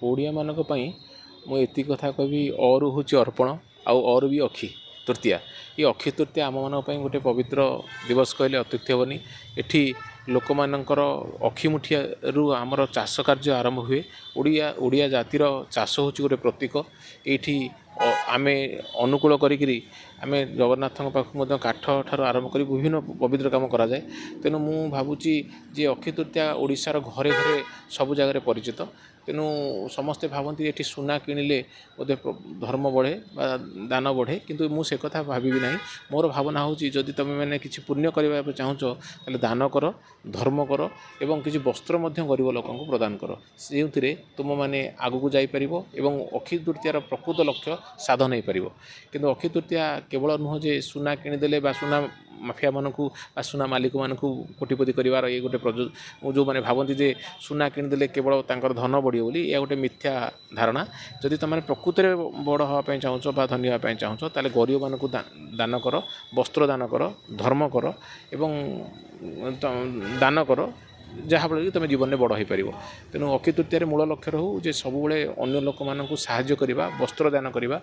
ଓଡ଼ିଆ ମାନଙ୍କ ପାଇଁ ମୁଁ ଏତିକି କଥା କହିବି, ଅରୁ ହେଉଛି ଅର୍ପଣ ଆଉ ଅରୁ ବି ଅକ୍ଷି ତୃତୀୟା। ଏ ଅକ୍ଷି ତୃତୀୟା ଆମମାନଙ୍କ ପାଇଁ ଗୋଟେ ପବିତ୍ର ଦିବସ କହିଲେ ଅତ୍ୟୁକ୍ତି ହେବନି। ଏଠି ଲୋକମାନଙ୍କର ଅକ୍ଷିମୁଠିଆରୁ ଆମର ଚାଷ କାର୍ଯ୍ୟ ଆରମ୍ଭ ହୁଏ। ଓଡ଼ିଆ ଜାତିର ଚାଷ ହେଉଛି ଗୋଟେ ପ୍ରତୀକ। ଏଇଠି ଆମେ ଅନୁକୂଳ କରିକିରି ଆମେ ଜଗନ୍ନାଥଙ୍କ ପାଖକୁ ମଧ୍ୟ କାଠ ଠାରୁ ଆରମ୍ଭ କରି ବିଭିନ୍ନ ପବିତ୍ର କାମ କରାଯାଏ। ତେଣୁ ମୁଁ ଭାବୁଛି ଯେ ଅକ୍ଷି ତୃତୀୟା ଓଡ଼ିଶାର ଘରେ ଘରେ ସବୁ ଜାଗାରେ ପରିଚିତ। ତେଣୁ ସମସ୍ତେ ଭାବନ୍ତି ଏଠି ସୁନା କିଣିଲେ ବୋଧେ ଧର୍ମ ବଢ଼େ ବା ଦାନ ବଢ଼େ, କିନ୍ତୁ ମୁଁ ସେ କଥା ଭାବିବି ନାହିଁ। ମୋର ଭାବନା ହେଉଛି ଯଦି ତୁମେମାନେ କିଛି ପୁଣ୍ୟ କରିବା ପାଇଁ ଚାହୁଁଛ ତାହେଲେ ଦାନ କର, ଧର୍ମ କର ଏବଂ କିଛି ବସ୍ତ୍ର ମଧ୍ୟ ଗରିବ ଲୋକଙ୍କୁ ପ୍ରଦାନ କର। ଯେଉଁଥିରେ ତୁମମାନେ ଆଗକୁ ଯାଇପାରିବ ଏବଂ ଅକ୍ଷି ତୃତୀୟାର ପ୍ରକୃତ ଲକ୍ଷ୍ୟ ସାଧନ ହୋଇପାରିବ। କିନ୍ତୁ ଅକ୍ଷି ତୃତୀୟା କେବଳ ନୁହଁ ଯେ ସୁନା କିଣିଦେଲେ ବା ସୁନା ମାଫିଆମାନଙ୍କୁ ବା ସୁନା ମାଲିକମାନଙ୍କୁ କୋଟିପତି କରିବାର ଏ ଗୋଟେ ଯେଉଁମାନେ ଭାବନ୍ତି ଯେ ସୁନା କିଣିଦେଲେ କେବଳ ତାଙ୍କର ଧନ ବଢ଼ିବ ବୋଲି, ଏହା ଗୋଟେ ମିଥ୍ୟା ଧାରଣା। ଯଦି ତୁମେ ପ୍ରକୃତରେ ବଡ଼ ହେବା ପାଇଁ ଚାହୁଁଛ ବା ଧନୀ ହେବା ପାଇଁ ଚାହୁଁଛ ତାହେଲେ ଗରିବମାନଙ୍କୁ ଦାନ କର, ବସ୍ତ୍ର ଦାନ କର, ଧର୍ମ କର ଏବଂ ଦାନ କର, ଯାହାଫଳରେ କି ତୁମେ ଜୀବନରେ ବଡ଼ ହୋଇପାରିବ। ତେଣୁ ଅକ୍ଷି ତୃତୀୟାରେ ମୂଳ ଲକ୍ଷ୍ୟ ରହୁ ଯେ ସବୁବେଳେ ଅନ୍ୟ ଲୋକମାନଙ୍କୁ ସାହାଯ୍ୟ କରିବା, ବସ୍ତ୍ର ଦାନ କରିବା,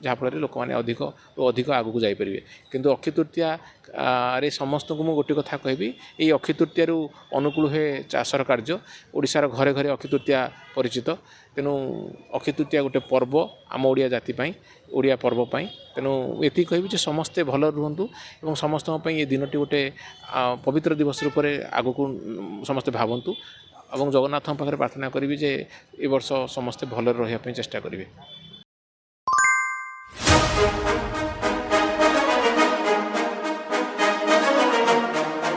ଯାହାଫଳରେ ଲୋକମାନେ ଅଧିକ ଆଗକୁ ଯାଇପାରିବେ। କିନ୍ତୁ ଅକ୍ଷି ତୃତୀୟାରେ ସମସ୍ତଙ୍କୁ ମୁଁ ଗୋଟିଏ କଥା କହିବି, ଏଇ ଅକ୍ଷି ତୃତୀୟାରୁ ଅନୁକୂଳ ହୁଏ ଚାଷର କାର୍ଯ୍ୟ। ଓଡ଼ିଶାର ଘରେ ଘରେ ଅକ୍ଷି ତୃତୀୟା ପରିଚିତ। ତେଣୁ ଅକ୍ଷି ତୃତୀୟା ଗୋଟେ ପର୍ବ ଆମ ଓଡ଼ିଆ ଜାତି ପାଇଁ, ଓଡ଼ିଆ ପର୍ବ ପାଇଁ। ତେଣୁ ଏତିକି କହିବି ଯେ ସମସ୍ତେ ଭଲ ରୁହନ୍ତୁ ଏବଂ ସମସ୍ତଙ୍କ ପାଇଁ ଏ ଦିନଟି ଗୋଟେ ପବିତ୍ର ଦିବସ ରୂପରେ ଆଗକୁ ସମସ୍ତେ ଭାବନ୍ତୁ ଏବଂ ଜଗନ୍ନାଥଙ୍କ ପାଖରେ ପ୍ରାର୍ଥନା କରିବି ଯେ ଏ ବର୍ଷ ସମସ୍ତେ ଭଲରେ ରହିବା ପାଇଁ ଚେଷ୍ଟା କରିବେ।